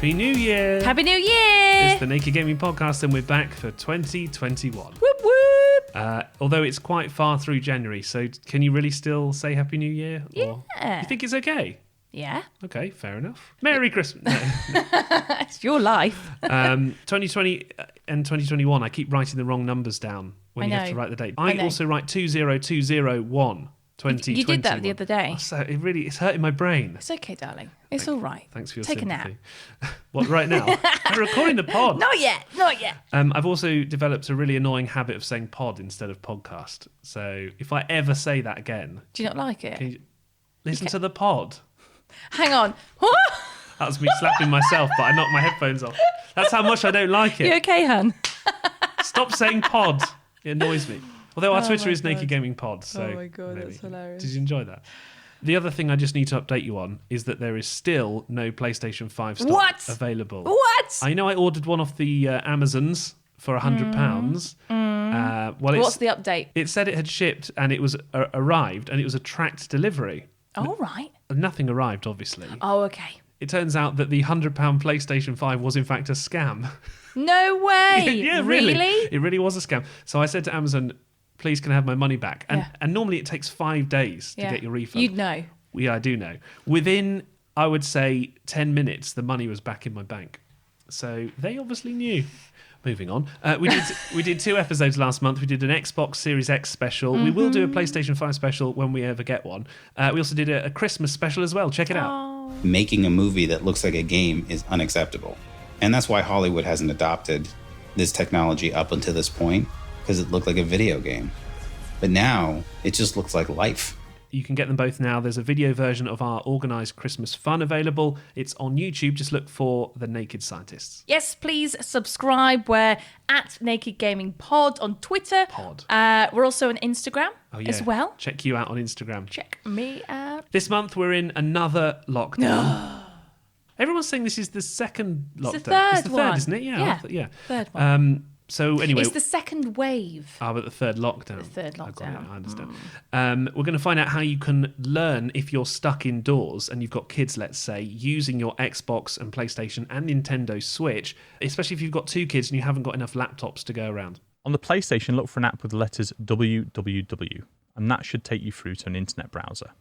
Happy New Year! Happy New Year! It's the Naked Gaming Podcast and we're back for 2021. Whoop whoop! Although it's quite far through January, so can you really still say Happy New Year? Yeah. You think it's okay? Yeah. Okay, fair enough. Merry Christmas. No. It's your life. 2020 and 2021, I keep writing the wrong numbers down when you have to write the date. I also write 20201. 2021. You did that the other day. So it's hurting my brain. It's okay, darling. It's all right. Thanks for your sympathy. sympathy. A nap. What, right now? I'm recording the pod. Not yet. I've also developed a really annoying habit of saying pod instead of podcast. So if I ever say that again... Do you not like it? Can you listen to the pod? Hang on. That was me slapping myself, but I knocked my headphones off. That's how much I don't like it. You okay, hun? Stop saying pod. It annoys me. Although our Twitter is Naked Gaming Pod. So oh my God, that's hilarious. Did you enjoy that? The other thing I just need to update you on is that there is still no PlayStation 5 stock available. What? I know I ordered one off the Amazons for £100. What's the update? It said it had shipped and it was arrived and it was a tracked delivery. All right. Nothing arrived, obviously. Oh, okay. It turns out that the £100 PlayStation 5 was in fact a scam. No way. Yeah, really? It really was a scam. So I said to Amazon, please can I have my money back? And normally it takes 5 days to get your refund. You'd know. Yeah, I do know. Within, I would say, 10 minutes, the money was back in my bank. So they obviously knew. Moving on. We did 2 episodes last month. We did an Xbox Series X special. We will do a PlayStation 5 special when we ever get one. We also did a Christmas special as well. Check it out. Making a movie that looks like a game is unacceptable. And that's why Hollywood hasn't adopted this technology up until this point, because it looked like a video game. But now, it just looks like life. You can get them both now. There's a video version of our organised Christmas fun available. It's on YouTube. Just look for The Naked Scientists. Yes, please subscribe. We're at Naked Gaming Pod on Twitter. We're also on Instagram as well. Check you out on Instagram. Check me out. This month, we're in another lockdown. Everyone's saying this is the second lockdown. It's the third It's the third, one. isn't it? Yeah. Third one. So anyway, it's the second wave. but the third lockdown. The third lockdown. I understand. We're going to find out how you can learn if you're stuck indoors and you've got kids, let's say, using your Xbox and PlayStation and Nintendo Switch, especially if you've got 2 kids and you haven't got enough laptops to go around. On the PlayStation, look for an app with the letters www, and that should take you through to an internet browser.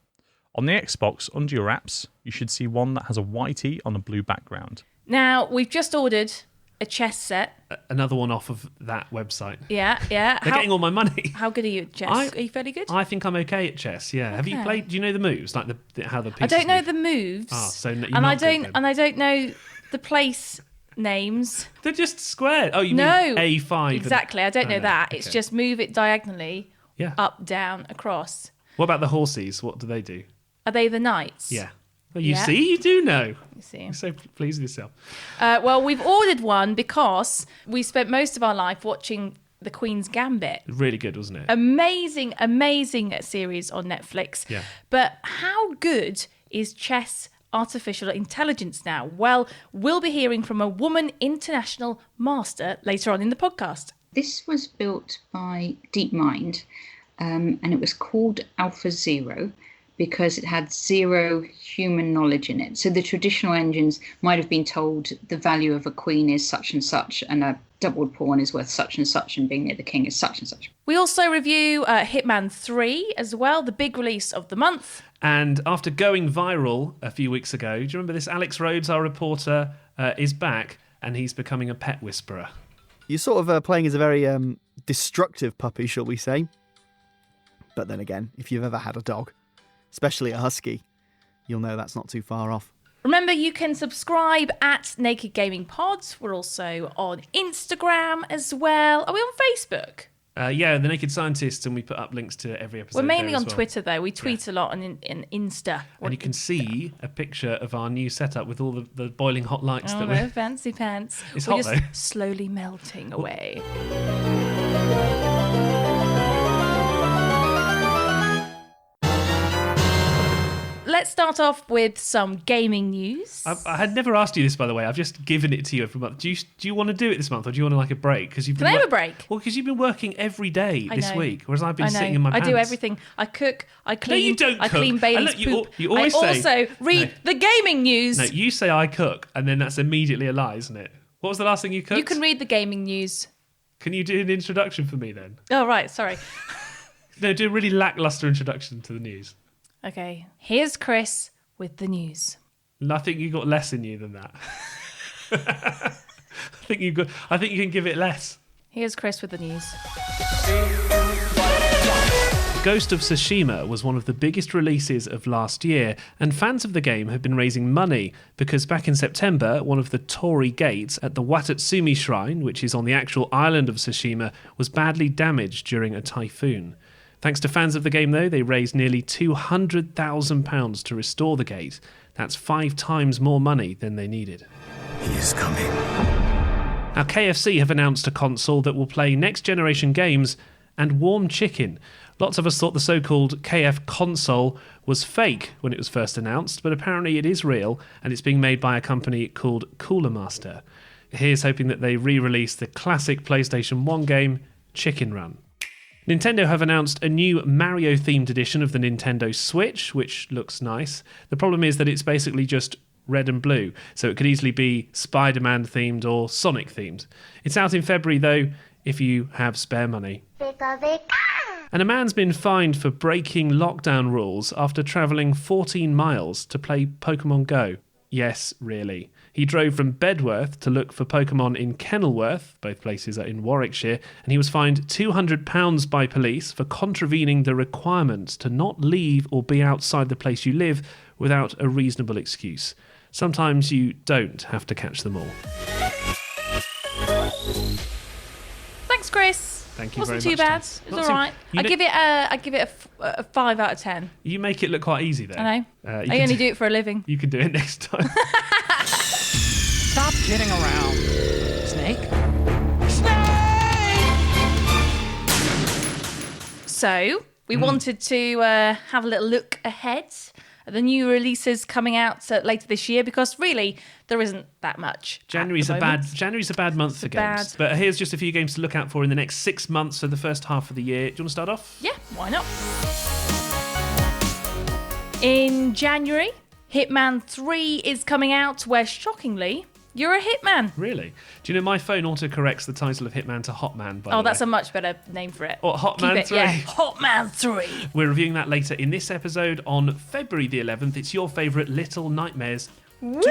On the Xbox, under your apps, you should see one that has a white E on a blue background. Now, we've just ordered a chess set. Another one off of that website. Yeah. They're getting all my money. How good are you at chess? Are you fairly good? I think I'm okay at chess. Yeah. Okay. Have you played? Do you know the moves, like how the pieces I don't know move? the moves. So I don't know the place names. They're just squared. Oh, you mean A5? Exactly. I don't know that. Okay. It's just move it diagonally. Yeah. Up, down, across. What about the horses? What do they do? Are they the knights? Yeah. Well, you see, you do know. You see. You're so pleased with yourself. Well, we've ordered one because we spent most of our life watching The Queen's Gambit. Really good, wasn't it? Amazing series on Netflix. Yeah. But how good is chess artificial intelligence now? Well, we'll be hearing from a woman international master later on in the podcast. This was built by DeepMind, and it was called Alpha Zero, because it had zero human knowledge in it. So the traditional engines might have been told the value of a queen is such and such, and a doubled pawn is worth such and such, and being near the king is such and such. We also review Hitman 3 as well, the big release of the month. And after going viral a few weeks ago, do you remember this? Alex Rhodes, our reporter, is back, and he's becoming a pet whisperer. You're sort of playing as a very destructive puppy, shall we say. But then again, if you've ever had a dog, especially a husky, you'll know that's not too far off. Remember, you can subscribe at Naked Gaming Pods. We're also on Instagram as well. Are we on Facebook? Yeah, The Naked Scientists, and we put up links to every episode. We're mainly on Twitter, though. We tweet a lot on in Insta. And you can see a picture of our new setup with all the boiling hot lights. Oh, no, fancy pants. It's We're hot, just though. slowly melting away. let's start off with some gaming news. I had never asked you this, by the way. I've just given it to you every month. Do you want to do it this month, or do you want to like a break? Because you've Can I have a break? Well, because you've been working every day I this know. week, whereas I've been I know. sitting in my pants. I do everything. I cook, I clean, you don't I cook. clean Bailey's And look, poop. you always I say- also read the gaming news. No, you say I cook, and then that's immediately a lie, isn't it? What was the last thing you cooked? You can read the gaming news. Can you do an introduction for me then? Oh, right, sorry. No, do a really lackluster introduction to the news. Okay, here's Chris with the news. I think you got less in you than that. I think you can give it less. Here's Chris with the news. Ghost of Tsushima was one of the biggest releases of last year, and fans of the game have been raising money because back in September, one of the torii gates at the Watatsumi Shrine, which is on the actual island of Tsushima, was badly damaged during a typhoon. Thanks to fans of the game, though, they raised nearly £200,000 to restore the gate. That's 5 times more money than they needed. He is coming. Now, KFC have announced a console that will play next-generation games and warm chicken. Lots of us thought the so-called KF console was fake when it was first announced, but apparently it is real, and it's being made by a company called Cooler Master. Here's hoping that they re-release the classic PlayStation 1 game, Chicken Run. Nintendo have announced a new Mario-themed edition of the Nintendo Switch, which looks nice. The problem is that it's basically just red and blue, so it could easily be Spider-Man themed or Sonic themed. It's out in February though, if you have spare money. And a man's been fined for breaking lockdown rules after travelling 14 miles to play Pokemon Go. Yes, really. He drove from Bedworth to look for Pokemon in Kenilworth, both places are in Warwickshire, and he was fined £200 by police for contravening the requirements to not leave or be outside the place you live without a reasonable excuse. Sometimes you don't have to catch them all. Thanks, Chris. Thank you Wasn't very too much, bad. Tess. It Not was too- all right. you I know- give it a 5 out of 10. You make it look quite easy there. I know. You I can only do it for a living. You can do it next time. Stop kidding around. Snake? So, we wanted to have a little look ahead at the new releases coming out later this year, because really there isn't that much. January's at a the moment. bad month for games. bad. But here's just a few games to look out for in the next 6 months, so the first half of the year. Do you want to start off? Yeah, why not? In January, Hitman 3 is coming out, where shockingly, you're a hitman. Really? Do you know my phone autocorrects the title of Hitman to Hotman, by the way? Oh, that's a much better name for it. Or Hotman Keep it, 3. Yeah, Hotman 3. We're reviewing that later in this episode on February the 11th. It's your favourite Little Nightmares 2.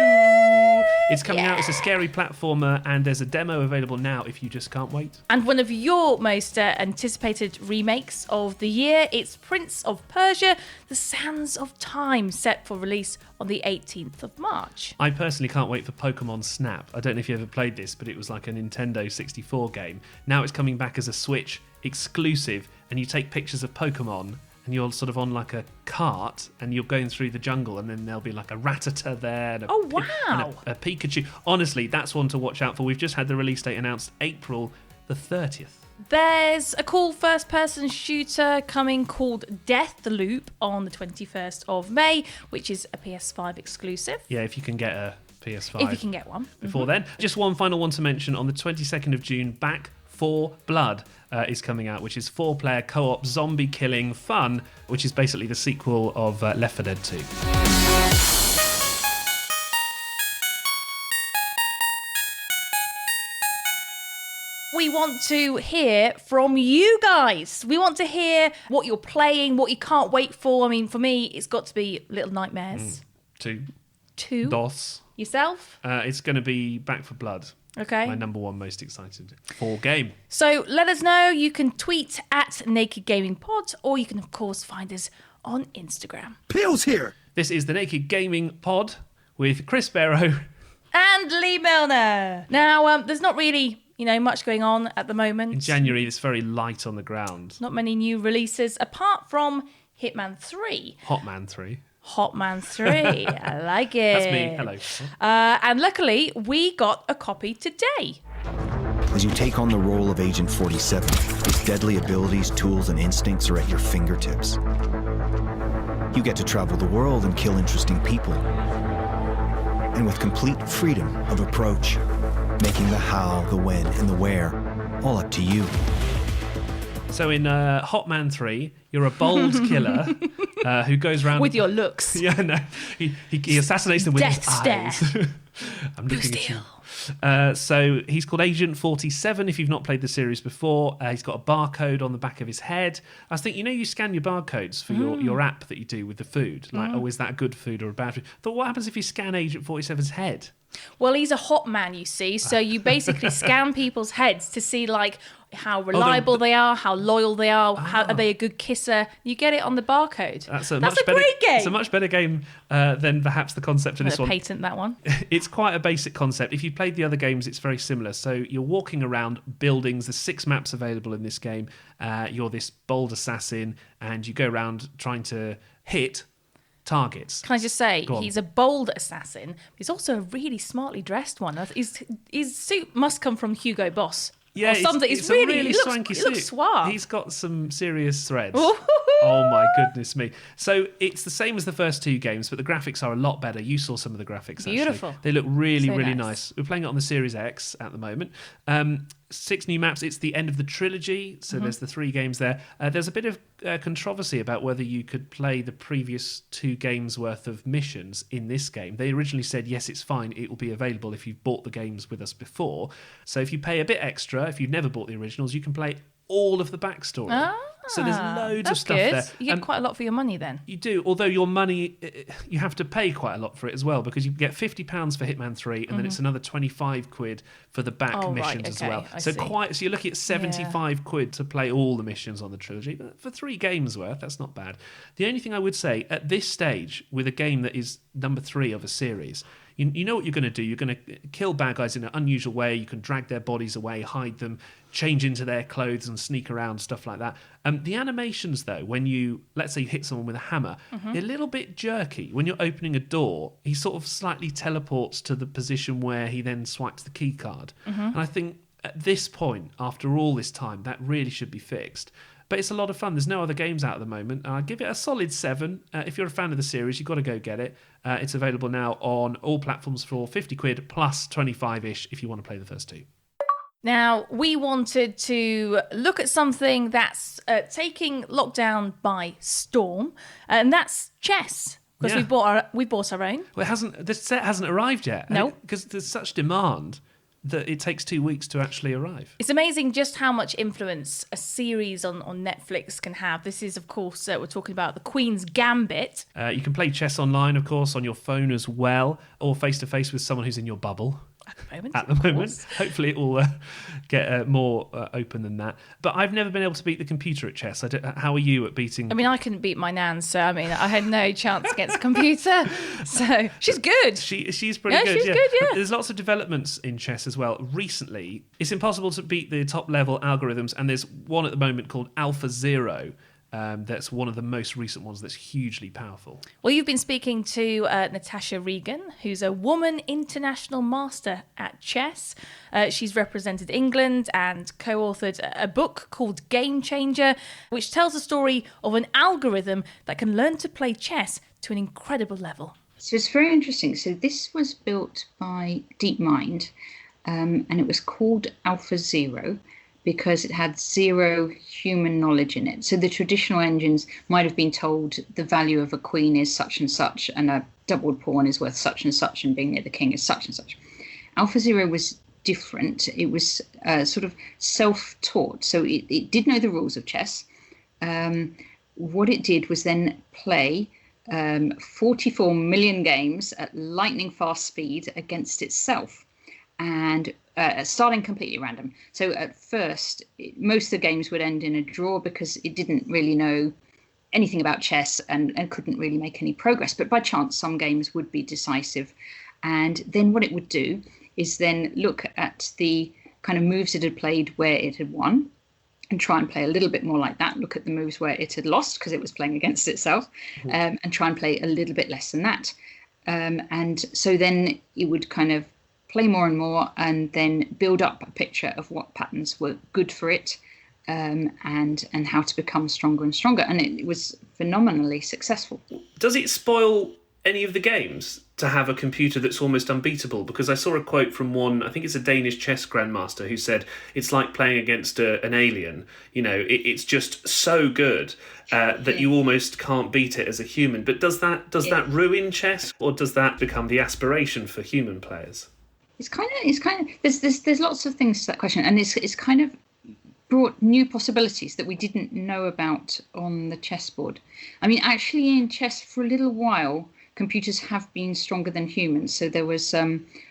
It's coming out as a scary platformer, and there's a demo available now if you just can't wait. And one of your most anticipated remakes of the year, it's Prince of Persia, The Sands of Time, set for release on the 18th of March. I personally can't wait for Pokemon Snap. I don't know if you ever played this, but it was like a Nintendo 64 game. Now it's coming back as a Switch exclusive, and you take pictures of Pokemon, and you're sort of on like a cart, and you're going through the jungle, and then there'll be like a Rattata there. And Oh, wow. and a Pikachu. Honestly, that's one to watch out for. We've just had the release date announced, April the 30th. There's a cool first-person shooter coming called Deathloop on the 21st of May, which is a PS5 exclusive. Yeah, if you can get a PS5. If you can get one. Before then. Just one final one to mention. On the 22nd of June, Back 4 Blood is coming out, which is 4-player co-op zombie killing fun, which is basically the sequel of Left 4 Dead 2. We want to hear from you guys. We want to hear what you're playing, what you can't wait for. I mean, for me, it's got to be Little Nightmares 2. 2. DOS. Yourself? It's going to be Back 4 Blood. Okay. My number one most excited for game. So let us know. You can tweet at Naked Gaming Pod, or you can, of course, find us on Instagram. Peel's here. This is the Naked Gaming Pod with Chris Barrow. And Lee Milner. Now, there's not really, much going on at the moment. In January, it's very light on the ground. Not many new releases, apart from Hitman 3. Hotman 3. Hotman 3. I like it. That's me. Hello. And luckily, we got a copy today. As you take on the role of Agent 47, his deadly abilities, tools, and instincts are at your fingertips. You get to travel the world and kill interesting people. And with complete freedom of approach, making the how, the when, and the where all up to you. So in Hitman 3, you're a bold killer who goes around... With your looks. Yeah, no. He assassinates them with Death his stare. eyes. I'm Blue looking at you. steel. So he's called Agent 47 if you've not played the series before. He's got a barcode on the back of his head. I was thinking, you scan your barcodes for your app that you do with the food. Like, oh, is that a good food or a bad food? But what happens if you scan Agent 47's head? Well, he's a hot man, you see. So you basically scan people's heads to see like how reliable they are, how loyal they are, how are they a good kisser. You get it on the barcode. That's a great game. It's a much better game than perhaps the concept of this one. Patent that one. It's quite a basic concept. If you've played the other games, it's very similar. So you're walking around buildings. There's 6 maps available in this game. You're this bold assassin, and you go around trying to hit targets. Can I just say, he's a bold assassin. He's also a really smartly dressed one. His suit must come from Hugo Boss. Yeah, or something. It's a really swanky He suit. looks suave. He's got some serious threads. Oh my goodness me. So it's the same as the first 2 games, but the graphics are a lot better. You saw some of the graphics, actually. Beautiful. They look really, So really nice. nice. We're playing it on the Series X at the moment. 6 new maps. It's the end of the trilogy, so there's the 3 games there. There's a bit of controversy about whether you could play the previous 2 games worth of missions in this game. They originally said, yes, it's fine. It will be available if you've bought the games with us before. So if you pay a bit extra, if you've never bought the originals, you can play all of the backstory. So there's loads of stuff good. there. You get quite a lot for your money then. You do, although your money, you have to pay quite a lot for it as well, because you get £50 for Hitman 3, and then it's another 25 quid for the back missions as well. I So see. you're looking at 75 quid to play all the missions on the trilogy. But for 3 games worth, that's not bad. The only thing I would say, at this stage, with a game that is number 3 of a series, you know what you're going to do. You're going to kill bad guys in an unusual way. You can drag their bodies away, hide them, change into their clothes and sneak around, stuff like that. The animations, though, when you, let's say you hit someone with a hammer, they're a little bit jerky. When you're opening a door, he sort of slightly teleports to the position where he then swipes the key card. And I think at this point, after all this time, that really should be fixed. But it's a lot of fun. There's no other games out at the moment. I'd give it a solid 7. If you're a fan of the series, you've got to go get it. It's available now on all platforms for 50 quid plus 25-ish if you want to play the first 2. Now, we wanted to look at something that's taking lockdown by storm, and that's chess. Because we bought our own. Well, the set hasn't arrived yet. No. Because there's such demand that it takes 2 weeks to actually arrive. It's amazing just how much influence a series on Netflix can have. This is, of course, we're talking about The Queen's Gambit. You can play chess online, of course, on your phone as well, or face-to-face with someone who's in your bubble. At the moment. Hopefully it will get more open than that. But I've never been able to beat the computer at chess. How are you at beating... I mean, I couldn't beat my nan, so I had no chance against a computer. So she's good. She's pretty good. She's good, yeah. There's lots of developments in chess as well. Recently, it's impossible to beat the top-level algorithms, and there's one at the moment called Alpha Zero. That's one of the most recent ones that's hugely powerful. Well, you've been speaking to Natasha Regan, who's a woman international master at chess. She's represented England and co-authored a book called Game Changer, which tells the story of an algorithm that can learn to play chess to an incredible level. So it's very interesting. So this was built by DeepMind, and it was called Alpha Zero, because it had 0 human knowledge in it. So the traditional engines might have been told the value of a queen is such and such, and a doubled pawn is worth such and such, and being near the king is such and such. Alpha Zero was different. It was sort of self-taught. So it did know the rules of chess. What it did was then play 44 million games at lightning fast speed against itself. And starting completely random. So at first, most of the games would end in a draw because it didn't really know anything about chess and couldn't really make any progress. But by chance, some games would be decisive. And then what it would do is then look at the kind of moves it had played where it had won and try and play a little bit more like that. Look at the moves where it had lost because it was playing against itself, and try and play a little bit less than that. And so then it would kind of play more and more, and then build up a picture of what patterns were good for it, and how to become stronger and stronger. And it was phenomenally successful. Does it spoil any of the games to have a computer that's almost unbeatable? Because I saw a quote from one, I think it's a Danish chess grandmaster, who said it's like playing against an alien. You know, it's just so good that you almost can't beat it as a human. But does that ruin chess, or does that become the aspiration for human players? It's kind of there's lots of things to that question, and it's kind of brought new possibilities that we didn't know about on the chessboard. I mean, actually, in chess for a little while, computers have been stronger than humans. So there was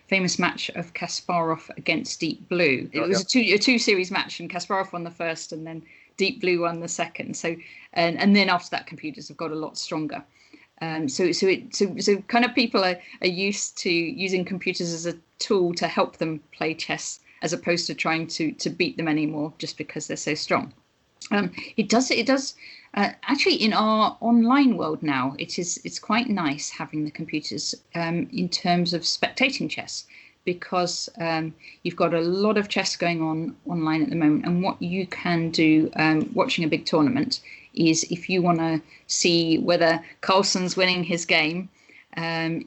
famous match of Kasparov against Deep Blue. It was a two-series match, and Kasparov won the first, and then Deep Blue won the second. So and then after that, computers have got a lot stronger. So kind of people are used to using computers as a tool to help them play chess, as opposed to trying to beat them anymore just because they're so strong. It does actually in our online world now. It's quite nice having the computers in terms of spectating chess, because you've got a lot of chess going on online at the moment. And what you can do watching a big tournament is, if you want to see whether Carlsen's winning his game,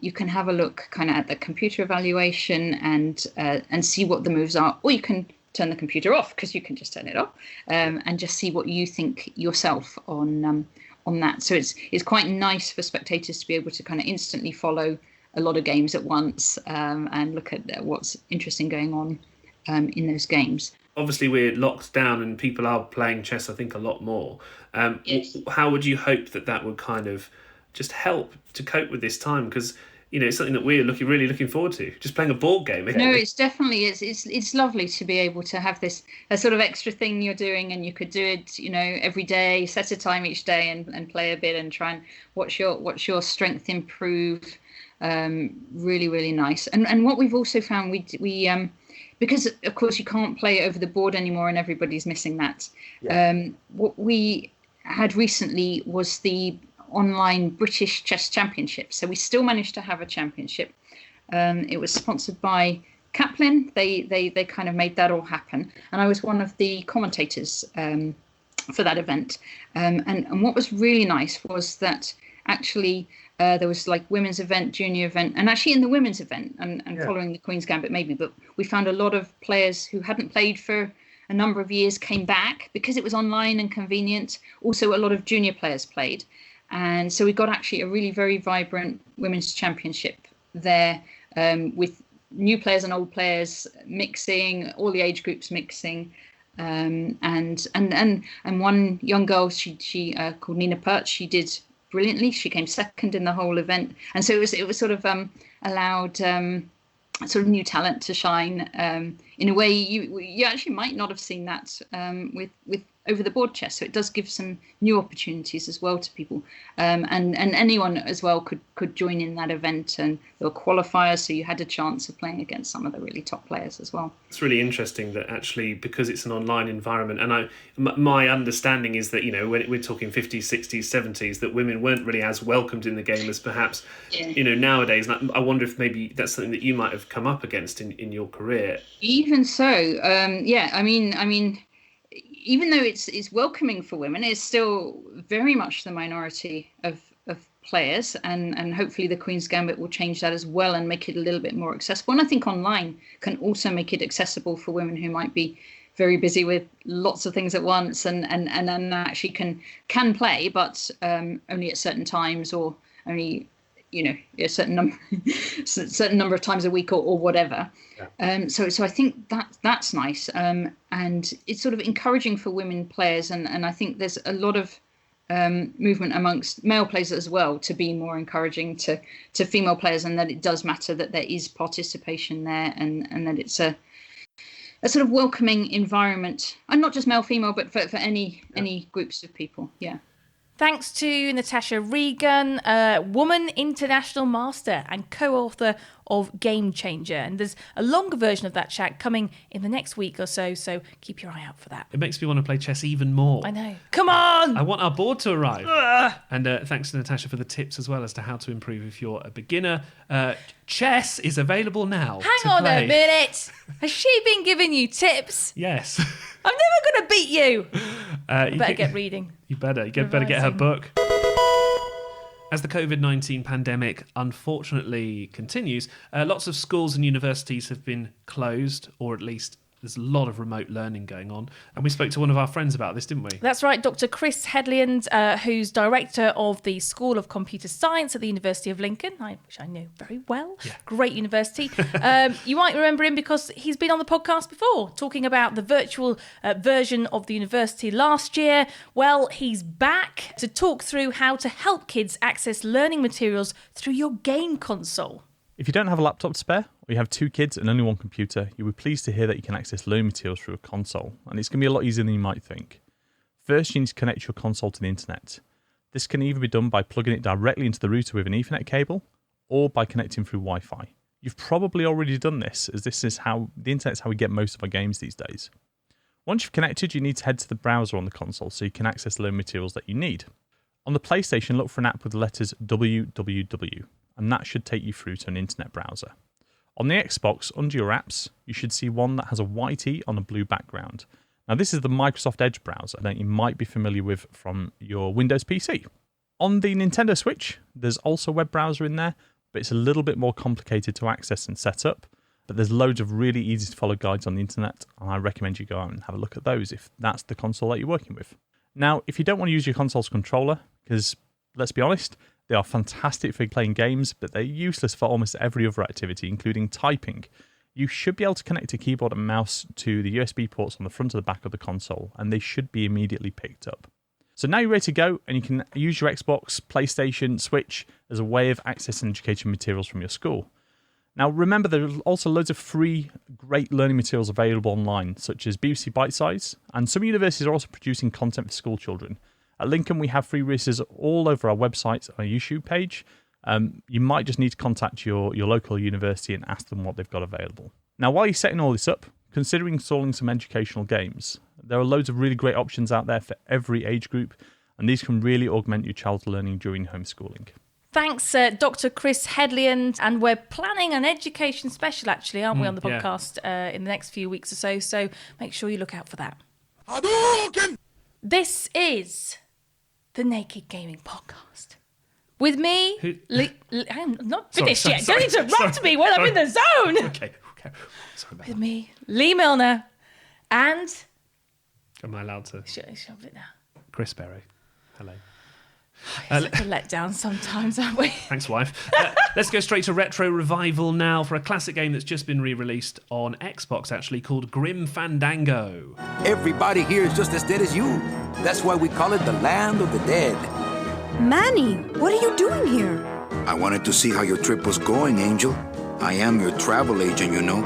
you can have a look kind of at the computer evaluation and see what the moves are, or you can turn the computer off, because you can just turn it off and just see what you think yourself on that. So it's quite nice for spectators to be able to kind of instantly follow a lot of games at once and look at what's interesting going on in those games. Obviously, we're locked down and people are playing chess, I think, a lot more. Yes. How would you hope that would kind of just help to cope with this time? Because, you know, it's something that we're really looking forward to, just playing a board game. No, it's definitely, it's lovely to be able to have a sort of extra thing you're doing, and you could do it, you know, every day, set a time each day and play a bit and try and watch your strength improve. Really, really nice. And what we've also found, we because of course you can't play over the board anymore and everybody's missing that. Yeah. What we had recently was the online British Chess Championship. So we still managed to have a championship. It was sponsored by Kaplan. They kind of made that all happen. And I was one of the commentators for that event. And what was really nice was that actually there was like women's event, junior event, and actually in the women's event and following the Queen's Gambit maybe, but we found a lot of players who hadn't played for a number of years came back because it was online and convenient. Also, a lot of junior players played. And so we got actually a really very vibrant women's championship there with new players and old players mixing, all the age groups mixing. And one young girl, she called Nina Perch, she did brilliantly. She came second in the whole event. And so it was sort of allowed sort of new talent to shine in a way you actually might not have seen that with over the board chess. So it does give some new opportunities as well to people, and anyone as well could join in that event, and there were qualifiers, so you had a chance of playing against some of the really top players as well. It's really interesting that actually, because it's an online environment, and my understanding is that, you know, when we're talking 50s, 60s, 70s, that women weren't really as welcomed in the game as perhaps you know, nowadays. And I wonder if maybe that's something that you might have come up against in your career. Even so, I mean, even though it's welcoming for women, it's still very much the minority of players, and hopefully the Queen's Gambit will change that as well and make it a little bit more accessible. And I think online can also make it accessible for women who might be very busy with lots of things at once and actually can play, but only at certain times, or only, you know, a certain number of times a week or whatever. Yeah. So I think that's nice, and it's sort of encouraging for women players, and I think there's a lot of movement amongst male players as well to be more encouraging to female players, and that it does matter that there is participation there, and that it's a sort of welcoming environment, and not just male, female, but for any groups of people. Yeah. Thanks to Natasha Regan, woman international master and co-author of Game Changer. And there's a longer version of that chat coming in the next week or so keep your eye out for that. It makes me want to play chess even more. I know. Come on! I want our board to arrive. And thanks to Natasha for the tips as well as to how to improve if you're a beginner. Chess is available now. Hang on a minute. Has she been giving you tips? Yes. I'm never going to beat you. You Better get reading. You better get her book. As the COVID-19 pandemic unfortunately continues, lots of schools and universities have been closed, or at least there's a lot of remote learning going on. And we spoke to one of our friends about this, didn't we? That's right, Dr. Chris Hedliand, who's director of the School of Computer Science at the University of Lincoln, which I know very well. Yeah. Great university. You might remember him because he's been on the podcast before, talking about the virtual version of the university last year. Well, he's back to talk through how to help kids access learning materials through your game console. If you don't have a laptop to spare, or you have 2 kids and only 1 computer, you'll be pleased to hear that you can access learning materials through a console, and it's going to be a lot easier than you might think. First, you need to connect your console to the internet. This can either be done by plugging it directly into the router with an Ethernet cable, or by connecting through Wi-Fi. You've probably already done this, as this is how the internet's how we get most of our games these days. Once you've connected, you need to head to the browser on the console so you can access learning materials that you need. On the PlayStation, look for an app with the letters www. And that should take you through to an internet browser. On the Xbox, under your apps, you should see one that has a white E on a blue background. Now, this is the Microsoft Edge browser that you might be familiar with from your Windows PC. On the Nintendo Switch, there's also a web browser in there, but it's a little bit more complicated to access and set up. But there's loads of really easy to follow guides on the internet, and I recommend you go out and have a look at those if that's the console that you're working with. Now, if you don't want to use your console's controller, because let's be honest, they are fantastic for playing games, but they're useless for almost every other activity, including typing. You should be able to connect a keyboard and mouse to the USB ports on the front of the back of the console, and they should be immediately picked up. So now you're ready to go, and you can use your Xbox, PlayStation, Switch as a way of accessing education materials from your school. Now remember, there are also loads of free, great learning materials available online, such as BBC Bitesize, and some universities are also producing content for school children. At Lincoln, we have free resources all over our website, our YouTube page. You might just need to contact your local university and ask them what they've got available. Now, while you're setting all this up, consider installing some educational games. There are loads of really great options out there for every age group, and these can really augment your child's learning during homeschooling. Thanks, Dr. Chris Hedliand. And we're planning an education special, actually, aren't we, on the podcast in the next few weeks or so. So make sure you look out for that. Hadouken! This is the Naked Gaming Podcast. With me, I'm not finished yet. Don't interrupt me when I'm in the zone. Okay. Sorry about With me, Lee Milner, and... Am I allowed to? Shove it now. Chris Berry. Hello. It's like a letdown sometimes, aren't we? Thanks, wife. Let's go straight to Retro Revival now for a classic game that's just been re-released on Xbox, actually, called Grim Fandango. Everybody here is just as dead as you. That's why we call it the Land of the Dead. Manny, what are you doing here? I wanted to see how your trip was going, Angel. I am your travel agent, you know.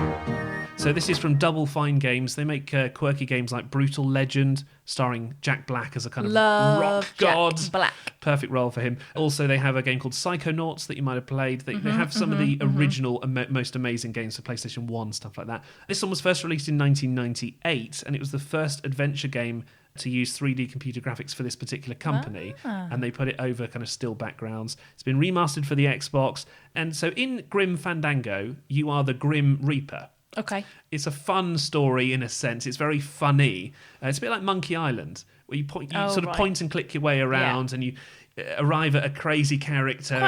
So this is from Double Fine Games. They make quirky games like Brutal Legend, starring Jack Black as a kind of rock god. Jack Black. Perfect role for him. Also, they have a game called Psychonauts that you might have played. They have some of the original, most amazing games for PlayStation 1, stuff like that. This one was first released in 1998, and it was the first adventure game to use 3D computer graphics for this particular company, and they put it over kind of still backgrounds. It's been remastered for the Xbox, and so in Grim Fandango, you are the Grim Reaper. Okay. It's a fun story in a sense. It's very funny. It's a bit like Monkey Island, where you point and click your way around, and you arrive at a crazy character.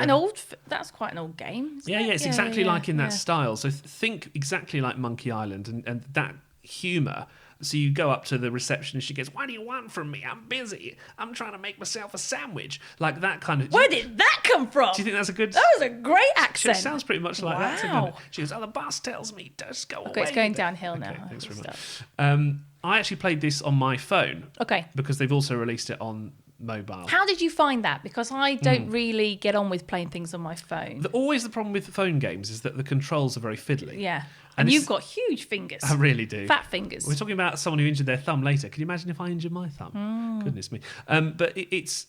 That's quite an old game. Yeah, it's exactly like in that style. So think exactly like Monkey Island, and that humour. So you go up to the receptionist, she goes, "What do you want from me? I'm busy. I'm trying to make myself a sandwich." Like that kind of... Where did that come from? Do you think that's a good... That was a great accent. It sounds pretty much like that. Wow. She goes, "Oh, the boss tells me, just go away." Okay, it's going downhill now. Okay, thanks very much. I actually played this on my phone. Okay. Because they've also released it on mobile. How did you find that? Because I don't really get on with playing things on my phone. Always the problem with phone games is that the controls are very fiddly. Yeah. And you've got huge fingers. I really do. Fat fingers. We're talking about someone who injured their thumb later. Can you imagine if I injured my thumb? Goodness me. But it's...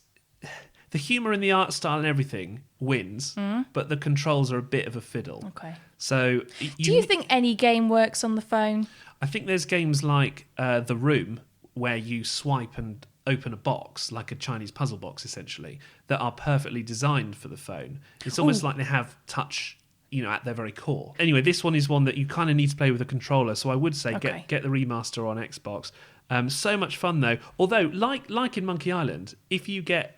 The humour and the art style and everything wins, but the controls are a bit of a fiddle. Okay. So... Do you think any game works on the phone? I think there's games like The Room, where you swipe and open a box, like a Chinese puzzle box, essentially, that are perfectly designed for the phone. It's almost like they have touch... at their very core. Anyway, this one is one that you kind of need to play with a controller, so I would say get the remaster on Xbox. So much fun though. Although, like in Monkey Island, if you get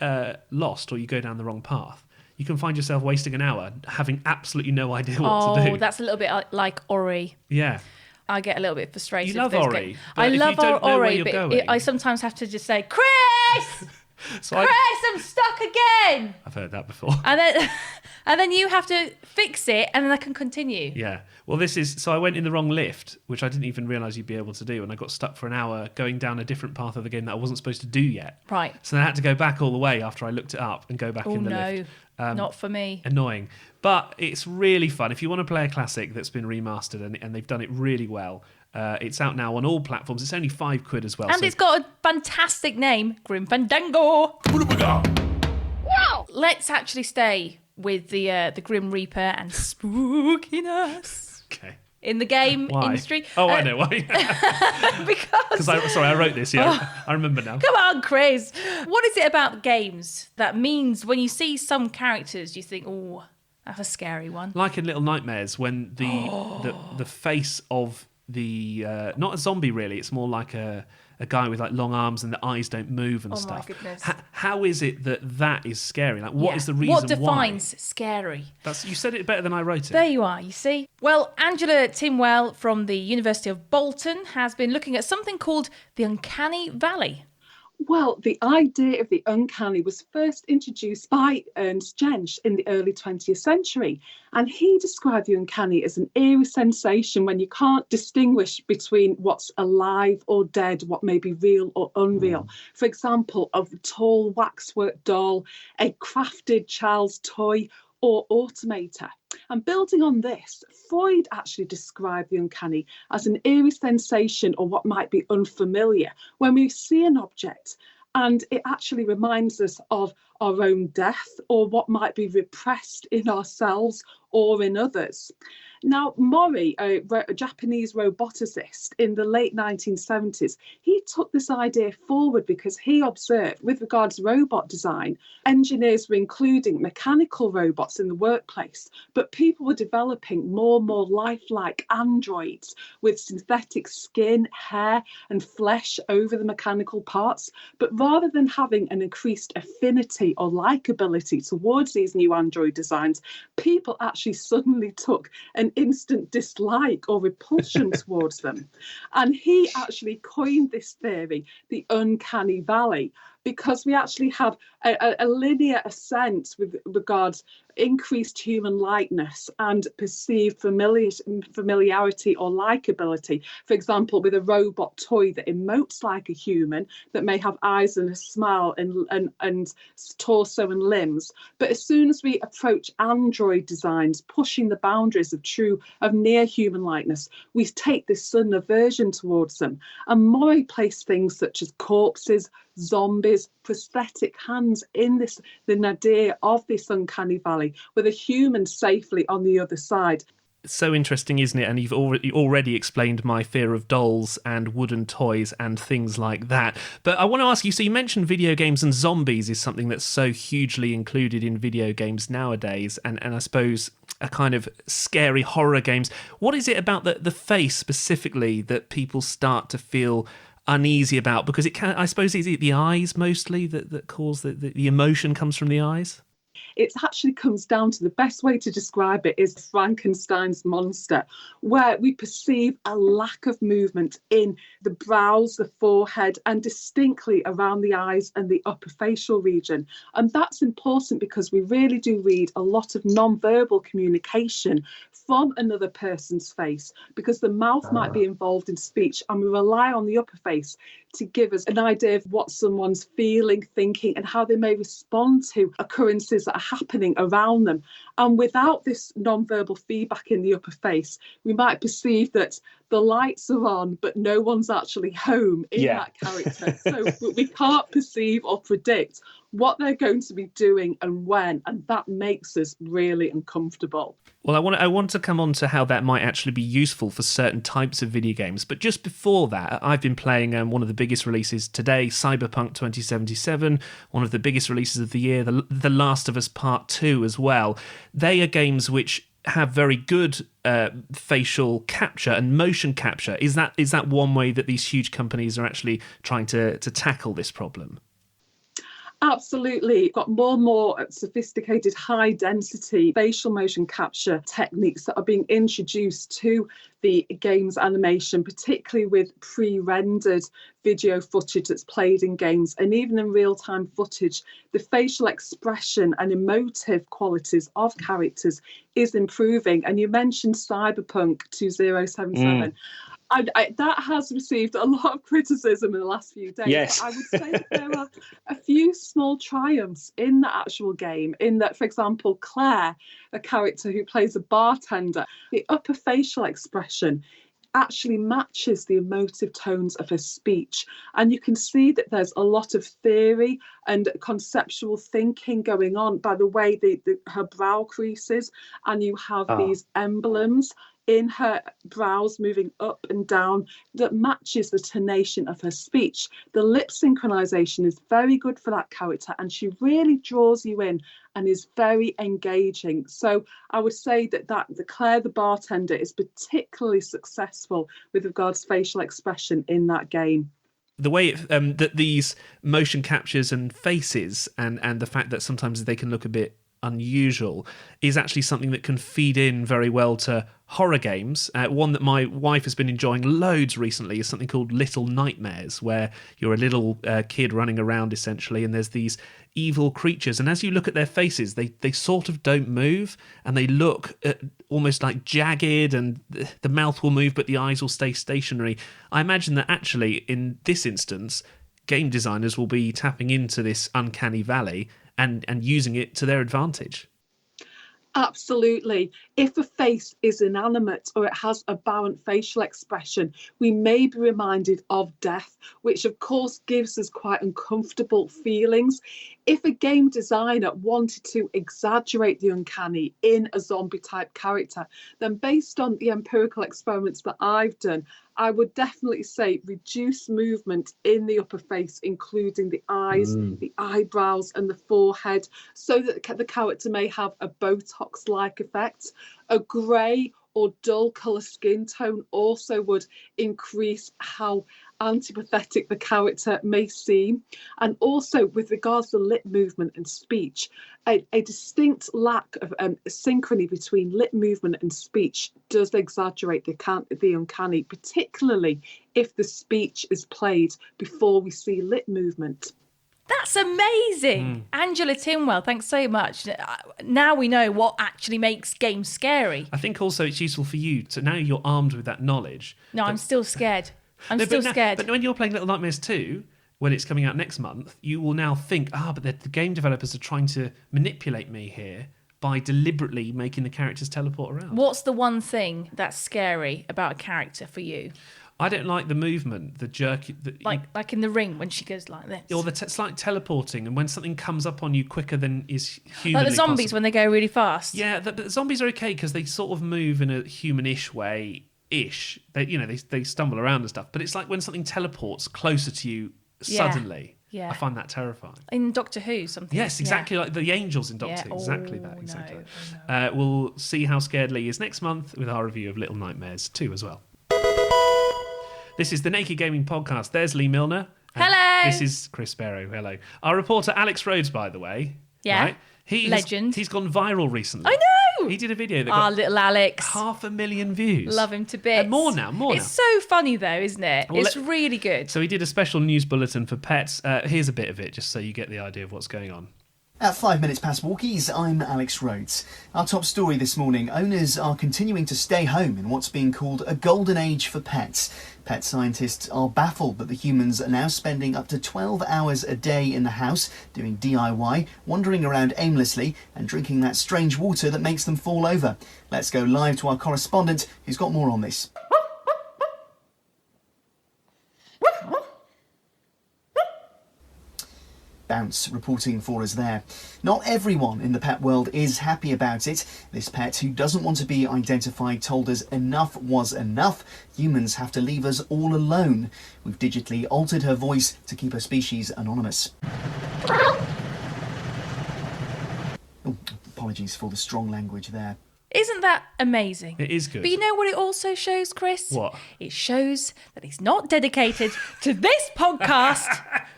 lost or you go down the wrong path, you can find yourself wasting an hour having absolutely no idea what to do. Oh, that's a little bit like Ori. Yeah. I get a little bit frustrated. You love Ori. I love Ori, but going, I sometimes have to just say, Chris! So Chris, I'm stuck again! I've heard that before. And then you have to fix it, and then I can continue. Yeah. Well, so I went in the wrong lift, which I didn't even realise you'd be able to do, and I got stuck for an hour going down a different path of the game that I wasn't supposed to do yet. Right. So then I had to go back all the way after I looked it up and go back in the lift. Not for me. Annoying. But it's really fun. If you want to play a classic that's been remastered and they've done it really well, it's out now on all platforms. It's only £5 as well. And it's got a fantastic name, Grim Fandango. Wow! Let's actually stay with the Grim Reaper and spookiness. Okay. In the game industry. Oh, I know why. Because I wrote this. Yeah, I remember now. Come on, Chris. What is it about games that means when you see some characters, you think, oh, that's a scary one? Like in Little Nightmares, when the face of the not a zombie really, it's more like a guy with like long arms and the eyes don't move and stuff. Oh my goodness. How is it that is scary? Like, what is the reason? What defines scary? You said it better than I wrote it. There you are, you see. Well, Angela Timwell from the University of Bolton has been looking at something called the Uncanny Valley. Well, the idea of the uncanny was first introduced by Ernst Jentsch in the early 20th century. And he described the uncanny as an eerie sensation when you can't distinguish between what's alive or dead, what may be real or unreal. For example, of a tall waxwork doll, a crafted child's toy, or automator. And building on this, Freud actually described the uncanny as an eerie sensation or what might be unfamiliar when we see an object and it actually reminds us of our own death or what might be repressed in ourselves or in others. Now, Mori, a Japanese roboticist in the late 1970s, he took this idea forward because he observed, with regards to robot design, engineers were including mechanical robots in the workplace, but people were developing more and more lifelike androids with synthetic skin, hair, and flesh over the mechanical parts. But rather than having an increased affinity or likability towards these new android designs, people actually suddenly took an instant dislike or repulsion towards them. And he actually coined this theory, the uncanny valley, because we actually have a linear ascent with regards increased human likeness and perceived familiarity or likability. For example, with a robot toy that emotes like a human, that may have eyes and a smile and torso and limbs. But as soon as we approach android designs, pushing the boundaries of near human likeness, we take this sudden aversion towards them. And Mori placed things such as corpses, zombies, prosthetic hands in the nadir of this uncanny valley with a human safely on the other side. So interesting, isn't it? And you've already explained my fear of dolls and wooden toys and things like that. But I want to ask you, so you mentioned video games, and zombies is something that's so hugely included in video games nowadays, and I suppose a kind of scary horror games. What is it about the face specifically that people start to feel uneasy about? Because it can, I suppose, is it the eyes mostly that cause the emotion comes from the eyes? It actually comes down to, the best way to describe it is Frankenstein's monster, where we perceive a lack of movement in the brows, the forehead, and distinctly around the eyes and the upper facial region. And that's important because we really do read a lot of non-verbal communication from another person's face, because the mouth might be involved in speech, and we rely on the upper face to give us an idea of what someone's feeling, thinking, and how they may respond to occurrences that are happening around them. And without this non-verbal feedback in the upper face, we might perceive that the lights are on, but no one's actually home in that character. So we can't perceive or predict what they're going to be doing and when, and that makes us really uncomfortable. Well, I want to come on to how that might actually be useful for certain types of video games. But just before that, I've been playing one of the biggest releases today, Cyberpunk 2077, one of the biggest releases of the year, The Last of Us Part 2 as well. They are games which have very good facial capture and motion capture. Is that one way that these huge companies are actually trying to tackle this problem? Absolutely. Got more and more sophisticated high density facial motion capture techniques that are being introduced to the games animation, particularly with pre-rendered video footage that's played in games, and even in real-time footage. The facial expression and emotive qualities of characters is improving. And you mentioned Cyberpunk 2077. That has received a lot of criticism in the last few days. Yes. But I would say that there are a few small triumphs in the actual game, in that, for example, Claire, a character who plays a bartender, the upper facial expression actually matches the emotive tones of her speech. And you can see that there's a lot of theory and conceptual thinking going on by the way her brow creases, and you have these emblems in her brows moving up and down that matches the tonation of her speech. The lip synchronization is very good for that character, and she really draws you in and is very engaging. So I would say that the Claire the bartender is particularly successful with regards to facial expression in that game. The way that these motion captures and faces and the fact that sometimes they can look a bit unusual is actually something that can feed in very well to horror games. One that my wife has been enjoying loads recently is something called Little Nightmares, where you're a little kid running around essentially, and there's these evil creatures, and as you look at their faces, they sort of don't move, and they look almost like jagged, and the mouth will move but the eyes will stay stationary. I imagine that actually in this instance game designers will be tapping into this uncanny valley and using it to their advantage. Absolutely. If a face is inanimate or it has aberrant facial expression, we may be reminded of death, which of course gives us quite uncomfortable feelings. If a game designer wanted to exaggerate the uncanny in a zombie type character, then based on the empirical experiments that I've done, I would definitely say reduce movement in the upper face, including the eyes, the eyebrows and the forehead, so that the character may have a Botox-like effect. A grey or dull colour skin tone also would increase how antipathetic the character may seem. And also with regards to lip movement and speech, a distinct lack of synchrony between lip movement and speech does exaggerate the uncanny, particularly if the speech is played before we see lip movement. That's amazing. Angela Tinwell, thanks so much. Now we know what actually makes games scary. I think also it's useful for you to, now you're armed with that knowledge. No, I'm still scared. I'm still scared. But when you're playing Little Nightmares 2, when it's coming out next month, you will now think, but the game developers are trying to manipulate me here by deliberately making the characters teleport around. What's the one thing that's scary about a character for you? I don't like the movement, the jerk. Like in The Ring when she goes like this. Or it's like teleporting, and when something comes up on you quicker than is humanly like the zombies possible. when they go really fast. Yeah, the zombies are okay because they sort of move in a humanish way. They stumble around and stuff, but it's like when something teleports closer to you suddenly. Yeah. I find that terrifying. In Doctor Who, something. Yes, exactly like the angels in Doctor Who. Exactly that. Exactly. No. We'll see how scared Lee is next month with our review of Little Nightmares 2 as well. This is the Naked Gaming Podcast. There's Lee Milner. Hello. This is Chris Sparrow. Hello. Our reporter Alex Rhodes, by the way. Yeah. Right? Legend. He's gone viral recently. I know. He did a video that got little Alex. 500,000 views. Love him to bits. And more now. It's so funny though, isn't it? Well, it's really good. So he did a special news bulletin for pets. Here's a bit of it, just so you get the idea of what's going on. At 5 minutes past walkies, I'm Alex Rhodes. Our top story this morning, owners are continuing to stay home in what's being called a golden age for pets. Pet scientists are baffled that the humans are now spending up to 12 hours a day in the house doing DIY, wandering around aimlessly and drinking that strange water that makes them fall over. Let's go live to our correspondent who's got more on this. Bounce reporting for us there. Not everyone in the pet world is happy about it. This pet, who doesn't want to be identified, told us enough was enough. Humans have to leave us all alone. We've digitally altered her voice to keep her species anonymous. Oh, apologies for the strong language there. Isn't that amazing? It is good. But you know what it also shows, Chris? What? It shows that he's not dedicated to this podcast.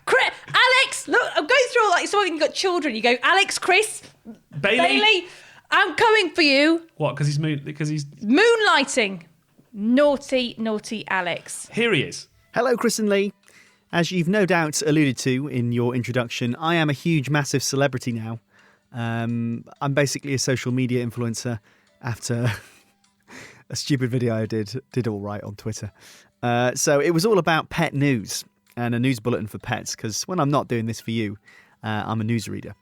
Alex, look, I'm going through all like so when you've got children. You go, Alex, Chris, Bailey, I'm coming for you. What? Because he's moonlighting. Naughty, naughty Alex. Here he is. Hello, Chris and Lee. As you've no doubt alluded to in your introduction, I am a huge, massive celebrity now. I'm basically a social media influencer after a stupid video I did all right on Twitter. So it was all about pet news and a news bulletin for pets, because when I'm not doing this for you, I'm a newsreader.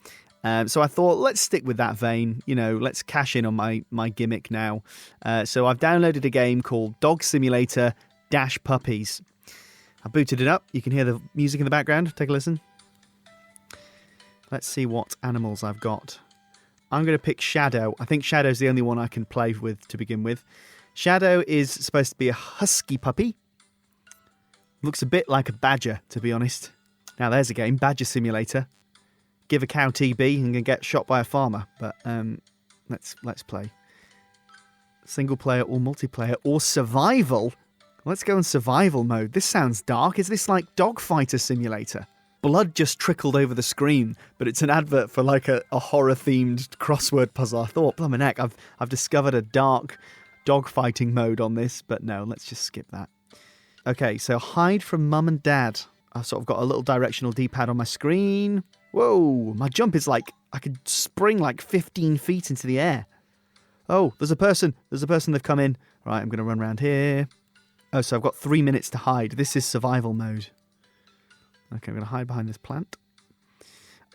So I thought, let's stick with that vein. Let's cash in on my gimmick now. So I've downloaded a game called Dog Simulator - Puppies. I booted it up. You can hear the music in the background. Take a listen. Let's see what animals I've got. I'm going to pick Shadow. I think Shadow's the only one I can play with to begin with. Shadow is supposed to be a husky puppy. Looks a bit like a badger, to be honest. Now there's a game, Badger Simulator. Give a cow TB and get shot by a farmer. But let's play. Single player or multiplayer or survival. Let's go in survival mode. This sounds dark. Is this like Dogfighter Simulator? Blood just trickled over the screen, but it's an advert for like a horror-themed crossword puzzle. I thought, blimey neck, I've discovered a dark dogfighting mode on this, but no, let's just skip that. Okay, so hide from mum and dad. I've sort of got a little directional D-pad on my screen. Whoa, my jump is like, I could spring like 15 feet into the air. Oh, there's a person they've come in. Right, I'm going to run around here. Oh, so I've got 3 minutes to hide. This is survival mode. Okay, I'm going to hide behind this plant.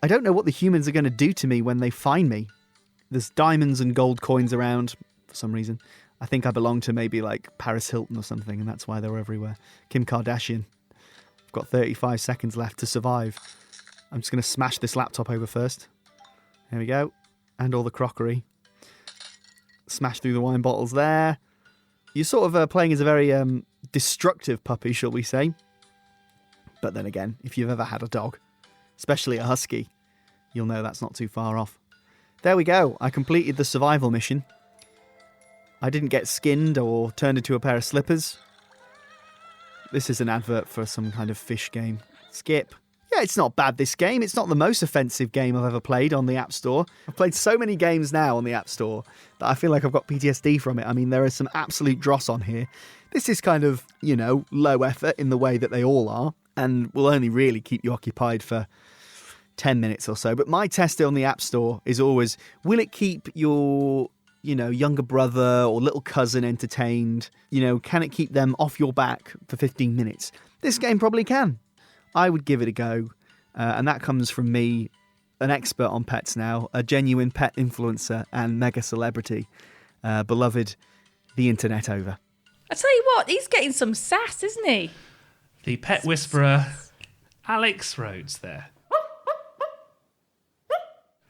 I don't know what the humans are going to do to me when they find me. There's diamonds and gold coins around for some reason. I think I belong to maybe like Paris Hilton or something, and that's why they're everywhere. Kim Kardashian. I've got 35 seconds left to survive. I'm just going to smash this laptop over first. There we go. And all the crockery. Smash through the wine bottles there. You're sort of playing as a very destructive puppy, shall we say. But then again, if you've ever had a dog, especially a husky, you'll know that's not too far off. There we go. I completed the survival mission. I didn't get skinned or turned into a pair of slippers. This is an advert for some kind of fish game. Skip. Yeah, it's not bad, this game. It's not the most offensive game I've ever played on the App Store. I've played so many games now on the App Store that I feel like I've got PTSD from it. I mean, there is some absolute dross on here. This is kind of, low effort in the way that they all are, and will only really keep you occupied for 10 minutes or so. But my test on the App Store is always, will it keep your, younger brother or little cousin entertained? Can it keep them off your back for 15 minutes? This game probably can. I would give it a go. And that comes from me, an expert on pets now, a genuine pet influencer and mega celebrity, beloved the internet over. I tell you what, he's getting some sass, isn't he? The pet whisperer, Alex Rhodes there.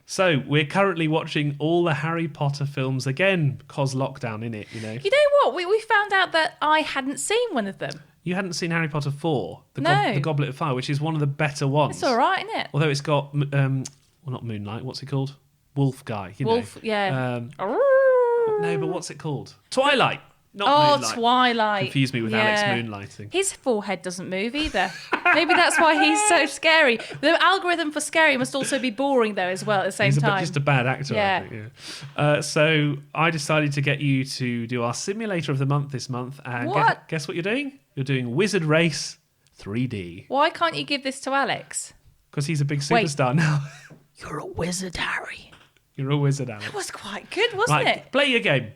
So, we're currently watching all the Harry Potter films again, because lockdown, innit, You know what? We found out that I hadn't seen one of them. You hadn't seen Harry Potter 4, No. The Goblet of Fire, which is one of the better ones. It's all right, isn't it? Although it's got, not Moonlight, what's it called? Wolf guy, Wolf, yeah. No, but what's it called? Twilight! Not Moonlight. Twilight. Confuse me with Alex Moonlighting. His forehead doesn't move either. Maybe that's why he's so scary. The algorithm for scary must also be boring, though, as well, at the same time. He's just a bad actor, I think. Yeah. So I decided to get you to do our simulator of the month this month. And guess what you're doing? You're doing Wizard Race 3D. Why can't you give this to Alex? Because he's a big superstar now. You're a wizard, Harry. You're a wizard, Alex. That was quite good, wasn't it? Play your game.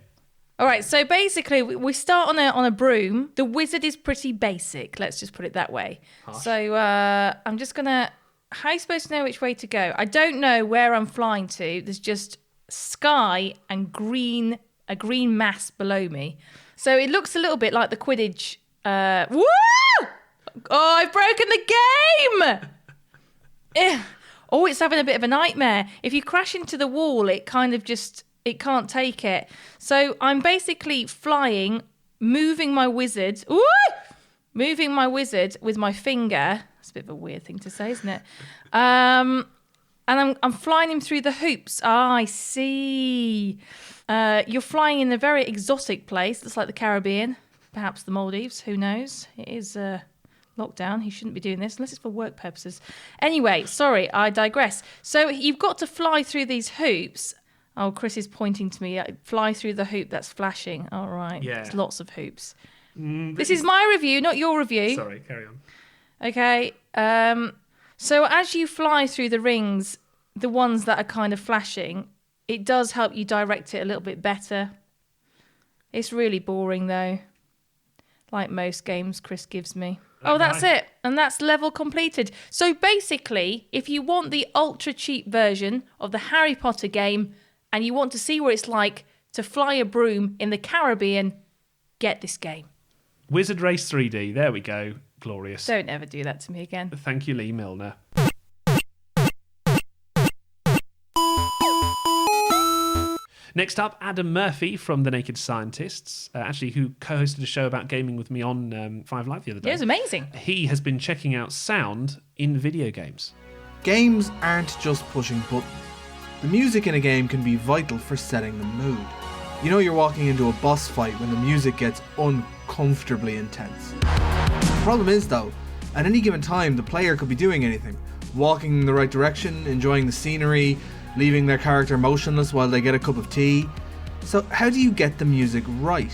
All right, so basically we start on a broom. The wizard is pretty basic, let's just put it that way. Harsh. So I'm just going to... How are you supposed to know which way to go? I don't know where I'm flying to. There's just sky and a green mass below me. So it looks a little bit like the Quidditch... Woo! Oh, I've broken the game! Oh, it's having a bit of a nightmare. If you crash into the wall, it kind of just... It can't take it. So I'm basically flying, moving my wizard. Ooh! Moving my wizard with my finger. That's a bit of a weird thing to say, isn't it? And I'm flying him through the hoops. Ah, I see. You're flying in a very exotic place. Looks like the Caribbean. Perhaps the Maldives. Who knows? It is lockdown. He shouldn't be doing this unless it's for work purposes. Anyway, sorry, I digress. So you've got to fly through these hoops. Oh, Chris is pointing to me. Fly through the hoop that's flashing. All right. Yeah. There's lots of hoops. This is my review, not your review. Sorry, carry on. Okay. So as you fly through the rings, the ones that are kind of flashing, it does help you direct it a little bit better. It's really boring though. Like most games Chris gives me. Oh, that's it. And that's level completed. So basically, if you want the ultra cheap version of the Harry Potter game and you want to see what it's like to fly a broom in the Caribbean, get this game. Wizard Race 3D. There we go. Glorious. Don't ever do that to me again. Thank you, Lee Milner. Next up, Adam Murphy from The Naked Scientists, actually who co-hosted a show about gaming with me on 5 Live the other day. It was amazing. He has been checking out sound in video games. Games aren't just pushing buttons. The music in a game can be vital for setting the mood. You know you're walking into a boss fight when the music gets uncomfortably intense. The problem is though, at any given time the player could be doing anything. Walking in the right direction, enjoying the scenery, leaving their character motionless while they get a cup of tea. So how do you get the music right?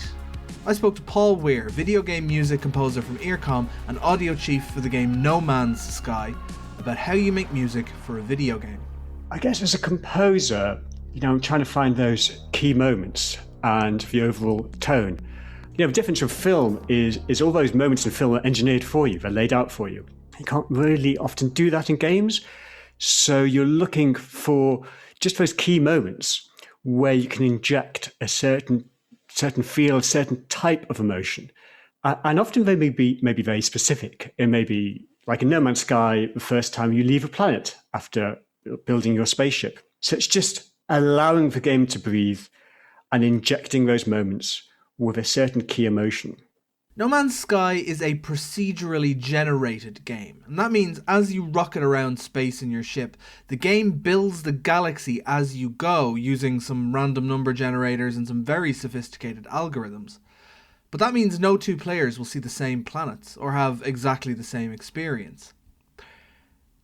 I spoke to Paul Weir, video game music composer from Earcom and audio chief for the game No Man's Sky, about how you make music for a video game. I guess as a composer, I'm trying to find those key moments and the overall tone. The difference from film is all those moments in film are engineered for you, they're laid out for you. You can't really often do that in games. So you're looking for just those key moments where you can inject a certain feel, a certain type of emotion. And often they may be very specific. It may be like in No Man's Sky, the first time you leave a planet after building your spaceship. So it's just allowing the game to breathe and injecting those moments with a certain key emotion. No Man's Sky is a procedurally generated game, and that means as you rocket around space in your ship, the game builds the galaxy as you go using some random number generators and some very sophisticated algorithms. But that means no two players will see the same planets or have exactly the same experience.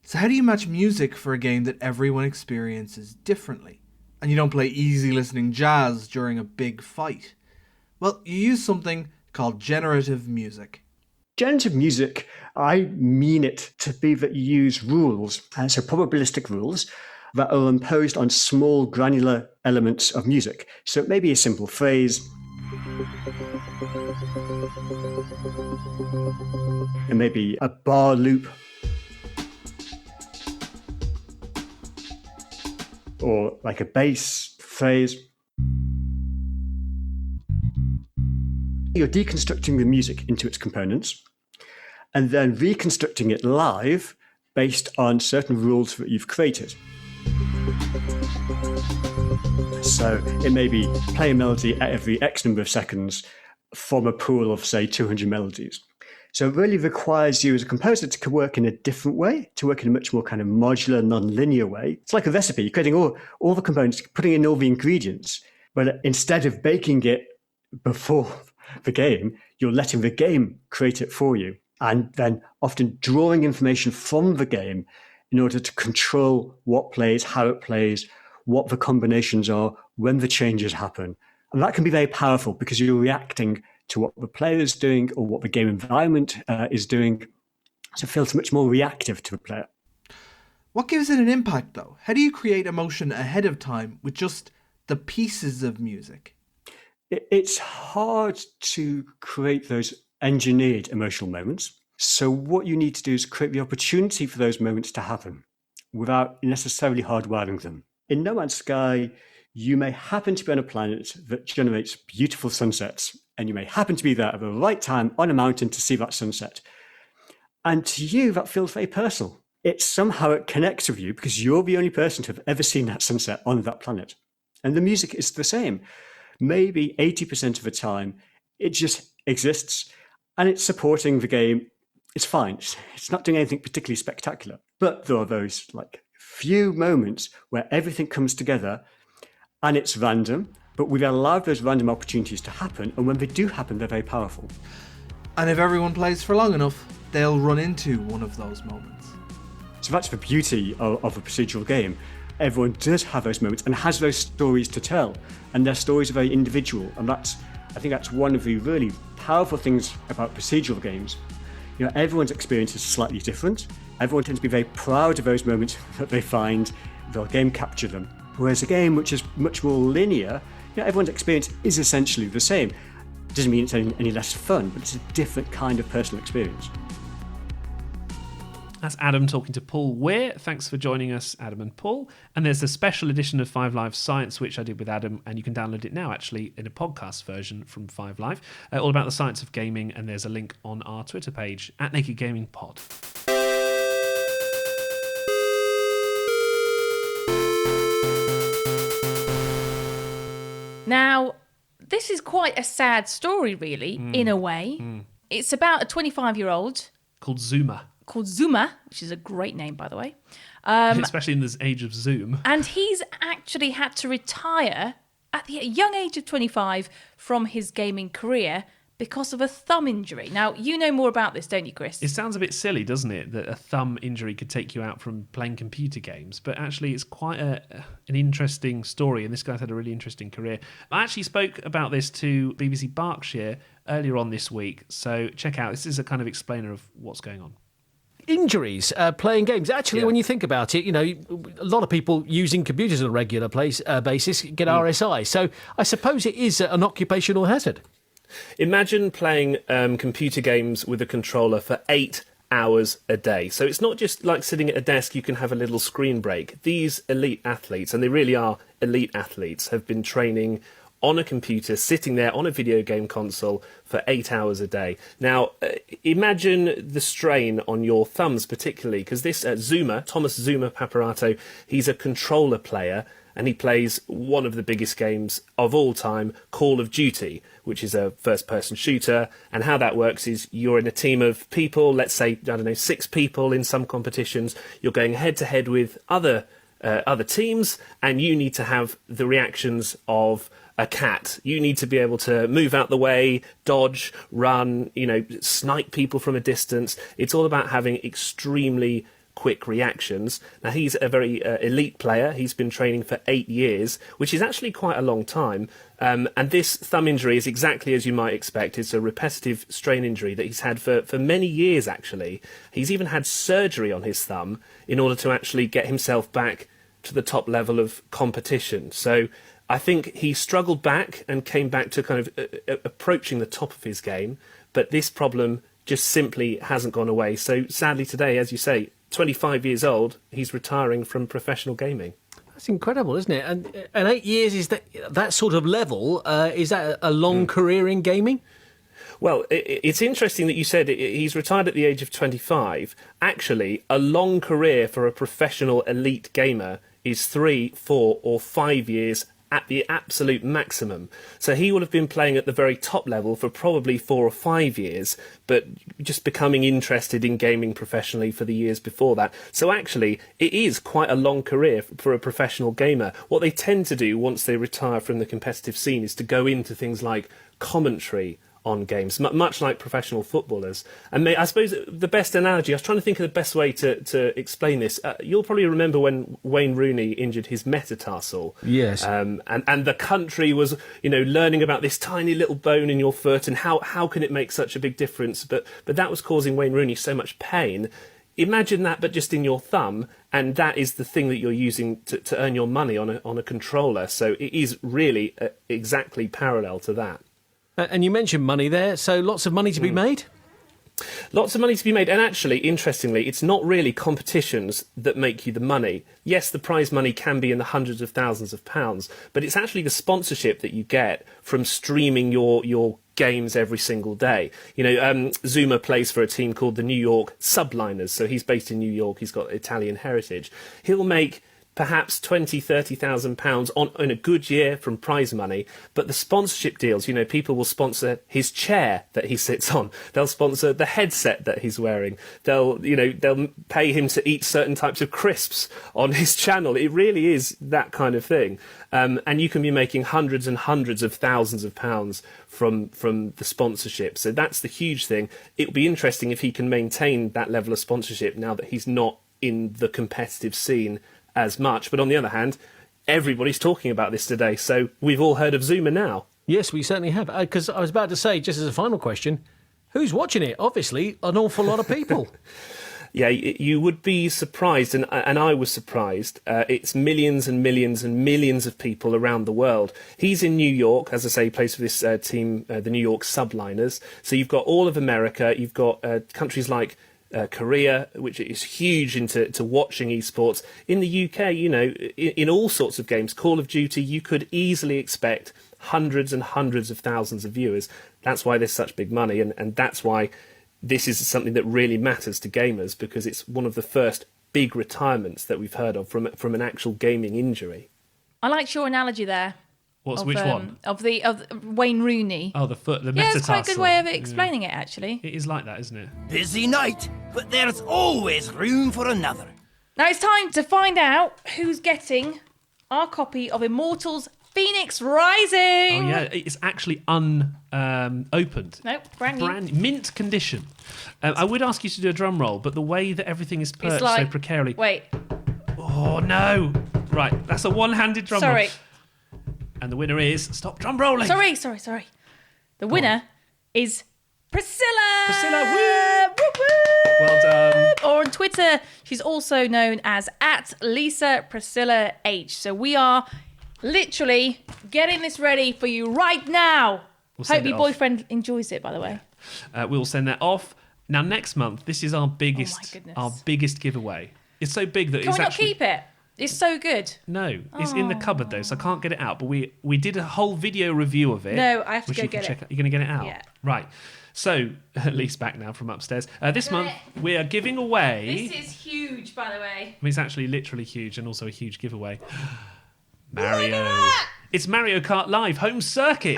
So how do you match music for a game that everyone experiences differently? And you don't play easy listening jazz during a big fight. Well, you use something called generative music. Generative music, I mean it to be that you use rules, so probabilistic rules, that are imposed on small granular elements of music. So it may be a simple phrase. It may be a bar loop. Or like a bass phrase. You're deconstructing the music into its components and then reconstructing it live based on certain rules that you've created. So it may be play a melody at every X number of seconds from a pool of, say, 200 melodies. So it really requires you as a composer to work in a different way, to work in a much more kind of modular, non-linear way. It's like a recipe. You're creating all the components, putting in all the ingredients, but instead of baking it before the game, you're letting the game create it for you, and then often drawing information from the game in order to control what plays, how it plays, what the combinations are, when the changes happen. And that can be very powerful because you're reacting to what the player is doing or what the game environment is doing. So it feels much more reactive to the player. What gives it an impact though? How do you create emotion ahead of time with just the pieces of music? It's hard to create those engineered emotional moments. So what you need to do is create the opportunity for those moments to happen without necessarily hardwiring them. In No Man's Sky, you may happen to be on a planet that generates beautiful sunsets, and you may happen to be there at the right time on a mountain to see that sunset. And to you, that feels very personal. It connects with you because you're the only person to have ever seen that sunset on that planet. And the music is the same. Maybe 80% of the time, it just exists and it's supporting the game. It's fine. It's not doing anything particularly spectacular. But there are those like few moments where everything comes together and it's random, but we've allowed those random opportunities to happen, and when they do happen, they're very powerful. And if everyone plays for long enough, they'll run into one of those moments. So that's the beauty of a procedural game. Everyone does have those moments and has those stories to tell, and their stories are very individual, and I think that's one of the really powerful things about procedural games. Everyone's experience is slightly different. Everyone tends to be very proud of those moments that they find. They'll game capture them. Whereas a game which is much more linear, everyone's experience is essentially the same. Doesn't mean it's any less fun, but it's a different kind of personal experience. That's Adam talking to Paul Weir. Thanks for joining us, Adam and Paul. And there's a special edition of 5 Live Science, which I did with Adam, and you can download it now, actually, in a podcast version from 5 Live, all about the science of gaming, and there's a link on our Twitter page, @NakedGamingPod. Now, this is quite a sad story, really, in a way. It's about a 25-year-old called Zuma, which is a great name, by the way. Especially in this age of Zoom. And he's actually had to retire at the young age of 25 from his gaming career because of a thumb injury. Now, you know more about this, don't you, Chris? It sounds a bit silly, doesn't it, that a thumb injury could take you out from playing computer games, but actually it's quite an interesting story, and this guy's had a really interesting career. I actually spoke about this to BBC Berkshire earlier on this week, so check out. This is a kind of explainer of what's going on. Injuries playing games. Actually, when you think about it, a lot of people using computers on a regular basis get RSI. So I suppose it is an occupational hazard. Imagine playing computer games with a controller for 8 hours a day. So it's not just like sitting at a desk, you can have a little screen break. These elite athletes, and they really are elite athletes, have been training on a computer, sitting there on a video game console for 8 hours a day. Now, imagine the strain on your thumbs particularly, because this Thomas Zuma Paparato, he's a controller player, and he plays one of the biggest games of all time, Call of Duty, which is a first-person shooter. And how that works is you're in a team of people, let's say, 6 people in some competitions. You're going head-to-head with other teams, and you need to have the reactions of a cat. You need to be able to move out the way, dodge, run, snipe people from a distance. It's all about having extremely quick reactions. Now, he's a very elite player. He's been training for 8 years, which is actually quite a long time. And this thumb injury is exactly as you might expect. It's a repetitive strain injury that he's had for many years, actually. He's even had surgery on his thumb in order to actually get himself back to the top level of competition. So I think he struggled back and came back to kind of approaching the top of his game. But this problem just simply hasn't gone away. So sadly today, as you say, 25 years old, he's retiring from professional gaming. That's incredible, isn't it? And 8 years, is that sort of level, is that a long career in gaming? Well, it's interesting that you said he's retired at the age of 25. Actually, a long career for a professional elite gamer is 3, 4 or 5 years at the absolute maximum. So he will have been playing at the very top level for probably 4 or 5 years, but just becoming interested in gaming professionally for the years before that. So actually, it is quite a long career for a professional gamer. What they tend to do once they retire from the competitive scene is to go into things like commentary on games, much like professional footballers. And I suppose the best analogy, I was trying to think of the best way to explain this. You'll probably remember when Wayne Rooney injured his metatarsal. Yes. And the country was, learning about this tiny little bone in your foot and how can it make such a big difference. But that was causing Wayne Rooney so much pain. Imagine that, but just in your thumb, and that is the thing that you're using to earn your money on a controller. So it is really exactly parallel to that. And you mentioned money there, so lots of money to be made? Lots of money to be made, and actually, interestingly, it's not really competitions that make you the money. Yes, the prize money can be in the hundreds of thousands of pounds, but it's actually the sponsorship that you get from streaming your games every single day. Zuma plays for a team called the New York Subliners, so he's based in New York, he's got Italian heritage. He'll make perhaps £20,000-30,000 on in a good year from prize money. But the sponsorship deals, people will sponsor his chair that he sits on. They'll sponsor the headset that he's wearing. They'll pay him to eat certain types of crisps on his channel. It really is that kind of thing. And you can be making hundreds and hundreds of thousands of pounds from the sponsorship. So that's the huge thing. It would be interesting if he can maintain that level of sponsorship now that he's not in the competitive scene as much. But on the other hand, everybody's talking about this today, so we've all heard of Zuma now. Yes, we certainly have. Because I was about to say, just as a final question, who's watching it? Obviously, an awful lot of people. Yeah, you would be surprised, and I was surprised. It's millions and millions and millions of people around the world. He's in New York, as I say, he plays for this team, the New York Subliners. So you've got all of America, you've got countries like Korea, which is huge into watching esports. In the UK, in all sorts of games, Call of Duty, you could easily expect hundreds and hundreds of thousands of viewers. That's why there's such big money, and that's why this is something that really matters to gamers, because it's one of the first big retirements that we've heard of from an actual gaming injury. I liked your analogy there. Which one? Of Wayne Rooney. Oh, the metatarsal. Yeah, it's quite a good way of explaining it, actually. It is like that, isn't it? Busy night, but there's always room for another. Now it's time to find out who's getting our copy of Immortals Phoenix Rising. Oh, yeah, it's actually unopened. Nope, brand new. Mint condition. I would ask you to do a drum roll, but the way that everything is perched so precarily... Wait. Oh, no. Right, that's a one-handed drum roll. Sorry. And the winner is... Stop drum rolling. Sorry. The winner is Priscilla. Priscilla, woo! Woo, woo! Well done. Or on Twitter, she's also known as @LisaPriscillaH. So we are literally getting this ready for you right now. Hope your boyfriend enjoys it, by the way. We'll send that off. Now, next month, this is our biggest giveaway. It's so big that Can we not keep it? It's so good. No, it's in the cupboard though, so I can't get it out. But we did a whole video review of it. No, I have to go get it. You're going to get it out? Yeah. Right. So, at least back now from upstairs. This month, we are giving away... This is huge, by the way. It's actually literally huge and also a huge giveaway. Mario. It's Mario Kart Live Home Circuit.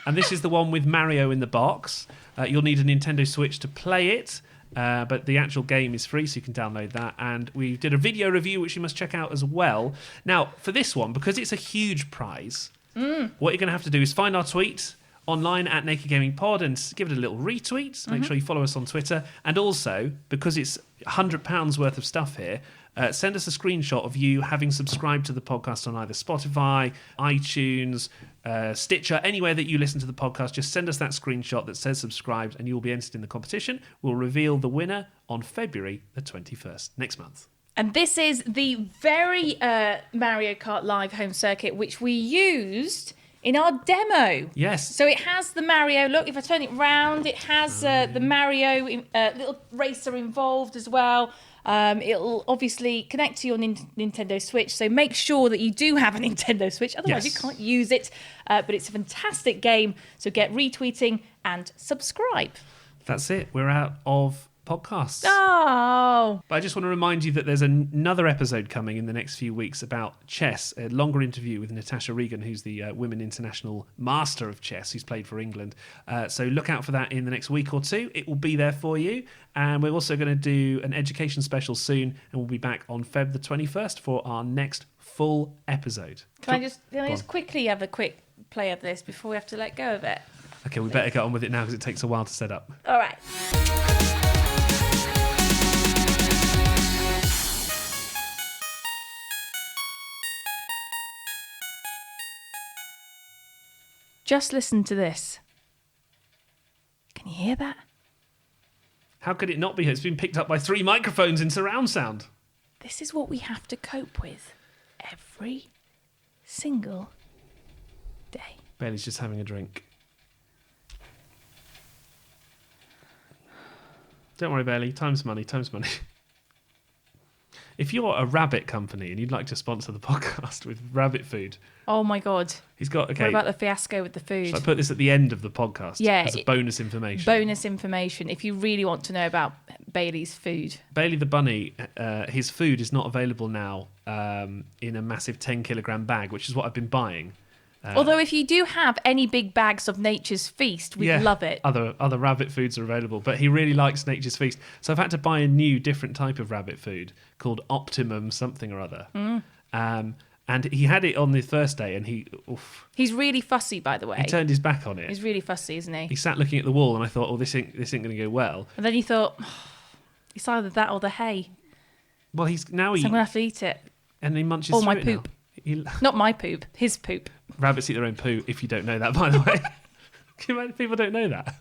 And this is the one with Mario in the box. You'll need a Nintendo Switch to play it. But the actual game is free, so you can download that. And we did a video review, which you must check out as well. Now, for this one, because it's a huge prize, what you're going to have to do is find our tweet online at Naked Gaming Pod and give it a little retweet. Make sure you follow us on Twitter. And also, because it's £100 worth of stuff here, send us a screenshot of you having subscribed to the podcast on either Spotify, iTunes, Stitcher, anywhere that you listen to the podcast. Just send us that screenshot that says subscribed and you'll be entered in the competition. We'll reveal the winner on February the 21st, next month. And this is the very Mario Kart Live Home Circuit, which we used in our demo. Yes. So it has the Mario. Look, if I turn it round, it has the Mario little racer involved as well. It'll obviously connect to your Nintendo Switch, so make sure that you do have a Nintendo Switch, otherwise you can't use it. But it's a fantastic game, so get retweeting and subscribe. That's it. We're out of podcasts. Oh. But I just want to remind you that there's another episode coming in the next few weeks about chess, a longer interview with Natasha Regan, who's the Women International Master of Chess, who's played for England. So look out for that in the next week or two. It will be there for you. And we're also going to do an education special soon, and we'll be back on Feb the 21st for our next full episode. Can I just quickly have a quick play of this before we have to let go of it? Okay, we better get on with it now because it takes a while to set up. All right. Just listen to this. Can you hear that? How could it not be? It's been picked up by 3 microphones in surround sound. This is what we have to cope with every single day. Bailey's just having a drink. Don't worry, Bailey. Time's money. If you're a rabbit company and you'd like to sponsor the podcast with rabbit food, Oh my God. he's got. Okay, What about the fiasco with the food? shall I put this at the end of the podcast? Yeah, as a bonus information. Bonus information if you really want to know about Bailey's food. Bailey the bunny, his food is not available now in a massive 10-kilogram bag, which is what I've been buying. Although if you do have any big bags of Nature's Feast, we'd love it. Other rabbit foods are available, but he really likes Nature's Feast. So I've had to buy a new, different type of rabbit food called Optimum something or other. And he had it on the first day, and he's really fussy, by the way. He turned his back on it. He's really fussy, isn't he? He sat looking at the wall, and I thought, this ain't going to go well. And then you thought, it's either that or the hay. Well, he's now So I'm gonna have to eat it. and he munches Or through my it poop. now. Not my poop, his poop. Rabbits eat their own poo, if you don't know that, by the way. Can you imagine people don't know that?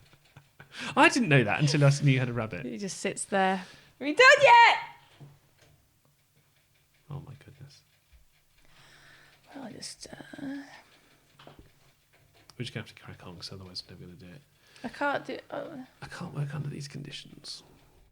I didn't know that until I knew you had a rabbit. He just sits there. Are we done yet? Oh my goodness. Well, I just... We're just going to have to crack on, because otherwise we're never going to do it. I can't do... Oh. I can't work under these conditions.